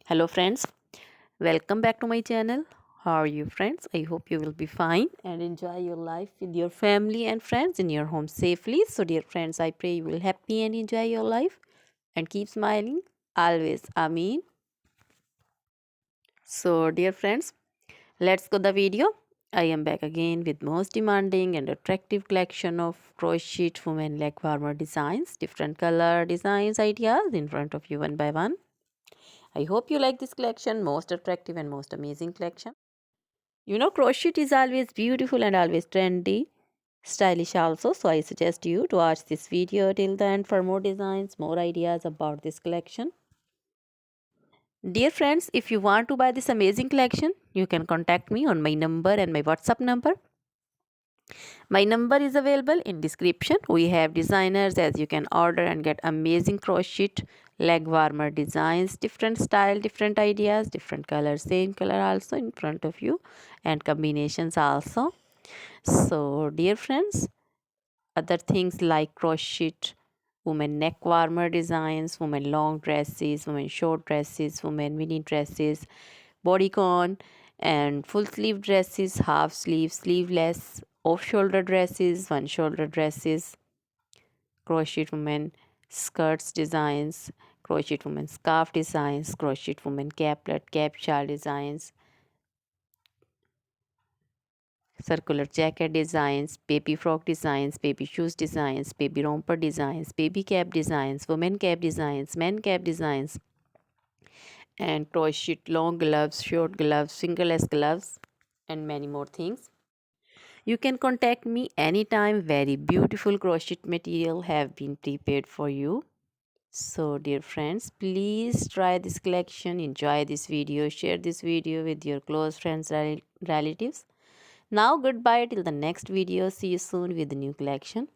Hello friends, welcome back to my channel. How are you friends? I hope you will be fine and enjoy your life with your family and friends in your home safely. So dear friends, I pray you will happy and enjoy your life and keep smiling always. Amen. So dear friends, let's go the video. I am back again with most demanding and attractive collection of crochet women leg warmer designs, different color designs ideas in front of you one by one. I hope you like this collection, most attractive and most amazing collection. Crochet is always beautiful and always trendy, stylish also. So I suggest you to watch this video till the end for more designs, more ideas about this collection. Dear friends, if you want to buy this amazing collection, you can contact me on my number and my WhatsApp number. My number is available in description. We have designers as you can order and get amazing crochet leg warmer designs, different style, different ideas, different colors, same color also in front of you and combinations also. So dear friends, other things like crochet, women neck warmer designs, women long dresses, women short dresses, women mini dresses, bodycon and full sleeve dresses, half sleeve, sleeveless, off shoulder dresses, one shoulder dresses, crochet women skirts designs, crochet women scarf designs, crochet women caplet, cap shawl designs, circular jacket designs, baby frock designs, baby shoes designs, baby romper designs, baby cap designs, women cap designs, men cap designs, and crochet long gloves, short gloves, fingerless gloves, and many more things. You can contact me anytime. Very beautiful crochet material have been prepared for you. So dear friends, please try this collection, enjoy this video, share this video with your close friends, relatives. Now goodbye till the next video. See you soon with the new collection.